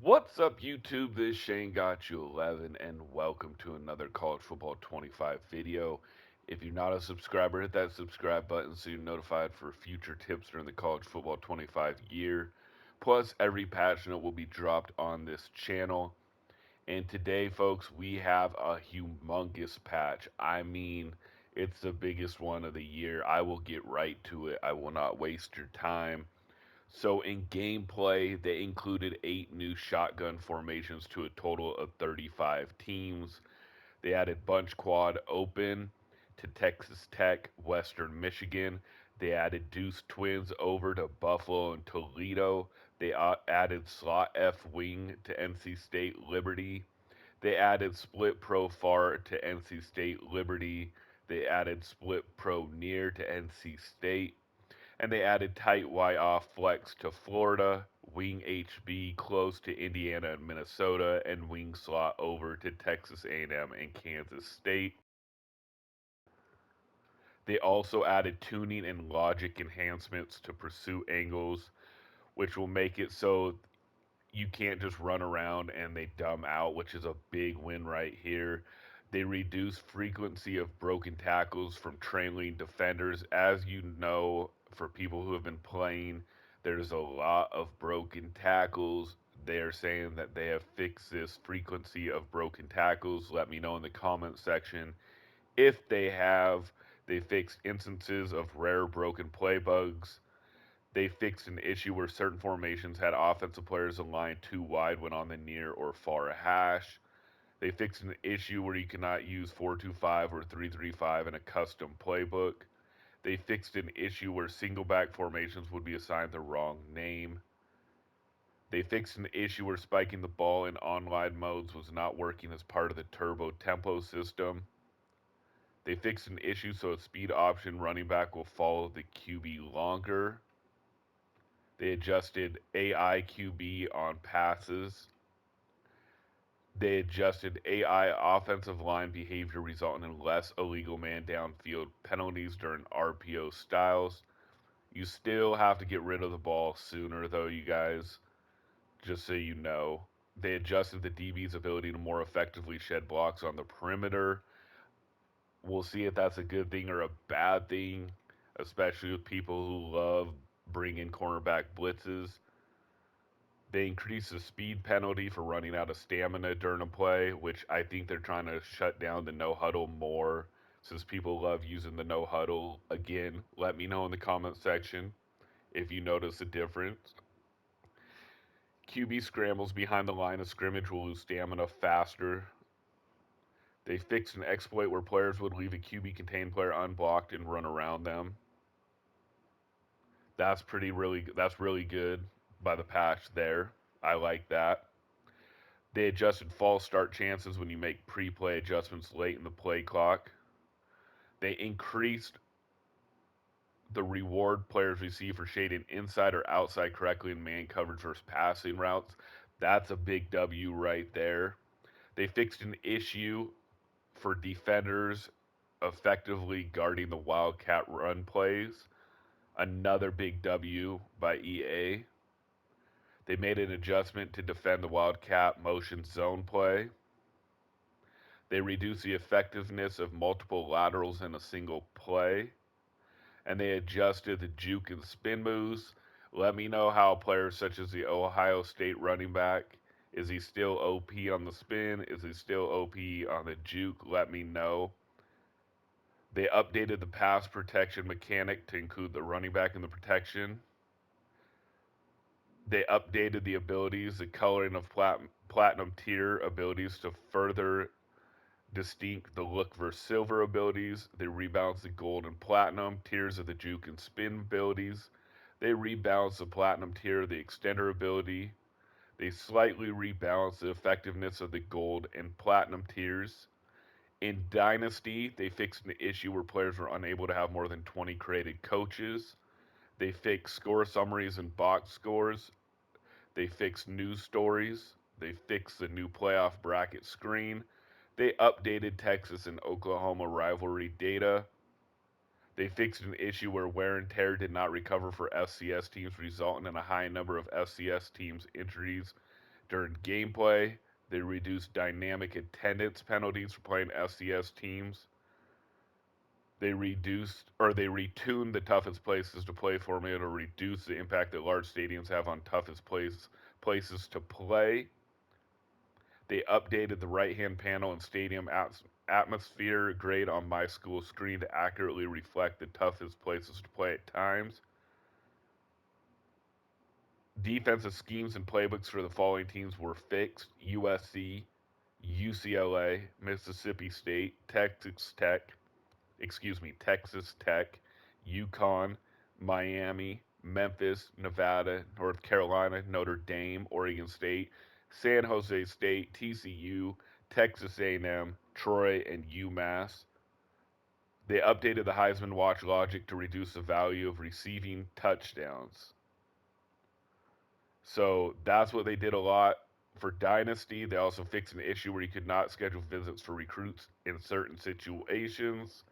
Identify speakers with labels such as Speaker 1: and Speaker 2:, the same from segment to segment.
Speaker 1: What's up, YouTube? This is Shane Got You 11, and welcome to another College Football 25 video. If you're not a subscriber, hit that subscribe button so you're notified for future tips during the College Football 25 year. Plus, every patch note will be dropped on this channel. And today, folks, we have a humongous patch. I mean, it's the biggest one of the year. I will get right to it. I will not waste your time. So in gameplay, they included 8 new shotgun formations to a total of 35 teams. They added bunch quad open to Texas Tech, Western Michigan. They added Deuce Twins over to Buffalo and Toledo. They added slot F wing to NC State Liberty. They added split pro far to NC State Liberty. They added split pro near to NC State, and they added tight Y off flex to Florida, wing HB close to Indiana and Minnesota, and wing slot over to Texas A&M and Kansas State. They also added tuning and logic enhancements to pursuit angles, which will make it so you can't just run around and they dumb out, which is a big win right here. They reduce frequency of broken tackles from trailing defenders. As you know, for people who have been playing, there's a lot of broken tackles. They are saying that they have fixed this frequency of broken tackles. Let me know in the comment section if they have. They fixed instances of rare broken play bugs. They fixed an issue where certain formations had offensive players aligned too wide when on the near or far hash. They fixed an issue where you cannot use 4-2-5 or 3-3-5 in a custom playbook. They fixed an issue where single back formations would be assigned the wrong name. They fixed an issue where spiking the ball in online modes was not working as part of the turbo tempo system. They fixed an issue so a speed option running back will follow the QB longer. They adjusted AI QB on passes. They adjusted AI offensive line behavior, resulting in less illegal man downfield penalties during RPO styles. You still have to get rid of the ball sooner, though, you guys, just so you know. They adjusted the DB's ability to more effectively shed blocks on the perimeter. We'll see if that's a good thing or a bad thing, especially with people who love bringing cornerback blitzes. They increased the speed penalty for running out of stamina during a play, which I think they're trying to shut down the no huddle more since people love using the no huddle. Again, let me know in the comment section if you notice a difference. QB scrambles behind the line of scrimmage will lose stamina faster. They fixed an exploit where players would leave a QB contained player unblocked and run around them. That's really good by the patch there. I like that. They adjusted false start chances when you make pre-play adjustments late in the play clock. They increased the reward players receive for shading inside or outside correctly in man coverage versus passing routes. That's a big W right there. They fixed an issue for defenders effectively guarding the Wildcat run plays. Another big W by EA. They made an adjustment to defend the Wildcat motion zone play. They reduce the effectiveness of multiple laterals in a single play, and they adjusted the juke and spin moves. Let me know how players such as the Ohio State running back, is he still OP on the spin? Is he still OP on the juke? Let me know. They updated the pass protection mechanic to include the running back in the protection. They updated the abilities, the coloring of platinum tier abilities to further distinct the look versus silver abilities. They rebalanced the gold and platinum tiers of the juke and spin abilities. They rebalanced the platinum tier of the extender ability. They slightly rebalanced the effectiveness of the gold and platinum tiers. In Dynasty, they fixed an issue where players were unable to have more than 20 created coaches. They fixed score summaries and box scores. They fixed news stories. They fixed the new playoff bracket screen. They updated Texas and Oklahoma rivalry data. They fixed an issue where wear and tear did not recover for FCS teams, resulting in a high number of FCS teams' injuries during gameplay. They reduced dynamic attendance penalties for playing FCS teams. They retuned the toughest places to play formula to reduce the impact that large stadiums have on places to play. They updated the right-hand panel and stadium atmosphere grade on my school screen to accurately reflect the toughest places to play at times. Defensive schemes and playbooks for the following teams were fixed: USC, UCLA, Mississippi State, Texas Tech, UConn, Miami, Memphis, Nevada, North Carolina, Notre Dame, Oregon State, San Jose State, TCU, Texas A&M, Troy, and UMass. They updated the Heisman Watch logic to reduce the value of receiving touchdowns. So that's what they did a lot for Dynasty. They also fixed an issue where you could not schedule visits for recruits in certain situations.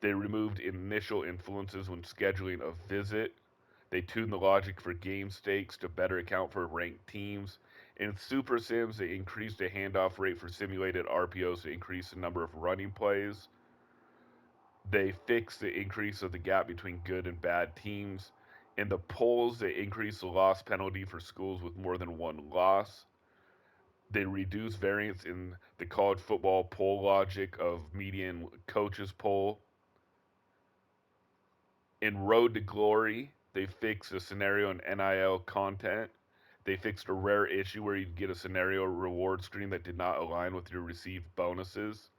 Speaker 1: They removed initial influences when scheduling a visit. They tuned the logic for game stakes to better account for ranked teams. In Super Sims, they increased the handoff rate for simulated RPOs to increase the number of running plays. They fixed the increase of the gap between good and bad teams. In the polls, they increased the loss penalty for schools with more than one loss. They reduced variance in the college football poll logic of median coaches poll. In Road to Glory, they fixed a scenario in NIL content. They fixed a rare issue where you'd get a scenario reward screen that did not align with your received bonuses.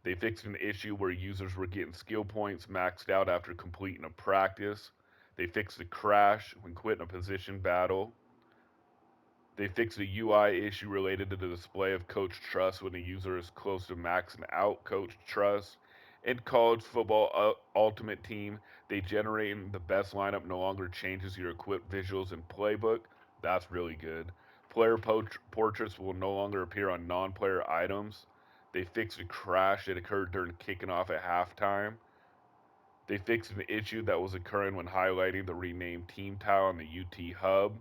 Speaker 1: They fixed an issue where users were getting skill points maxed out after completing a practice. They fixed the crash when quitting a position battle. They fixed a UI issue related to the display of coach trust when a user is close to maxing out coach trust. In college football ultimate team, they generating the best lineup no longer changes your equipped visuals and playbook. That's really good. Player portraits will no longer appear on non-player items. They fixed a crash that occurred during kicking off at halftime. They fixed an issue that was occurring when highlighting the renamed team tile on the UT hub.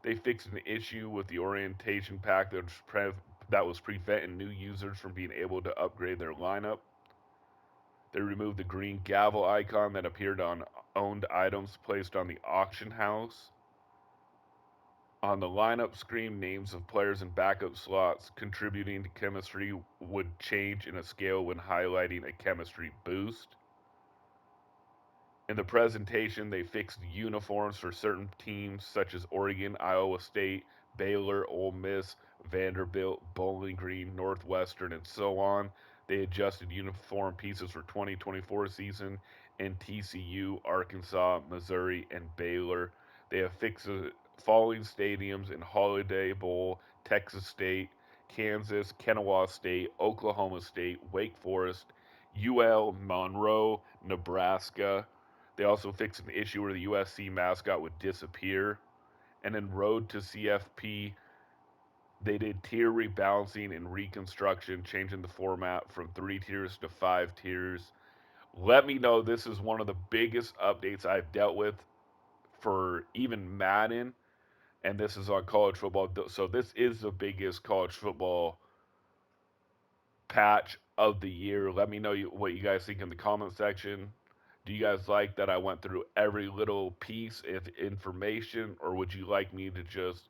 Speaker 1: They fixed an issue with the orientation pack that was preventing new users from being able to upgrade their lineup. They removed the green gavel icon that appeared on owned items placed on the auction house. On the lineup screen, names of players and backup slots contributing to chemistry would change in a scale when highlighting a chemistry boost. In the presentation, they fixed uniforms for certain teams such as Oregon, Iowa State, Baylor, Ole Miss, Vanderbilt, Bowling Green, Northwestern, and so on. They adjusted uniform pieces for 2024 season in TCU, Arkansas, Missouri, and Baylor. They have fixed the following stadiums in Holiday Bowl, Texas State, Kansas, Kanawha State, Oklahoma State, Wake Forest, UL, Monroe, Nebraska. They also fixed an issue where the USC mascot would disappear. And in Road to CFP, they did tier rebalancing and reconstruction, changing the format from 3 tiers to 5 tiers. Let me know, this is one of the biggest updates I've dealt with for even Madden, and this is on college football. So this is the biggest college football patch of the year. Let me know what you guys think in the comment section. Do you guys like that I went through every little piece of information, or would you like me to just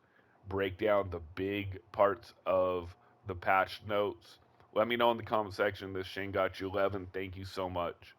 Speaker 1: break down the big parts of the patch notes? Let me know in the comment section. This Shane got you 11. Thank you so much.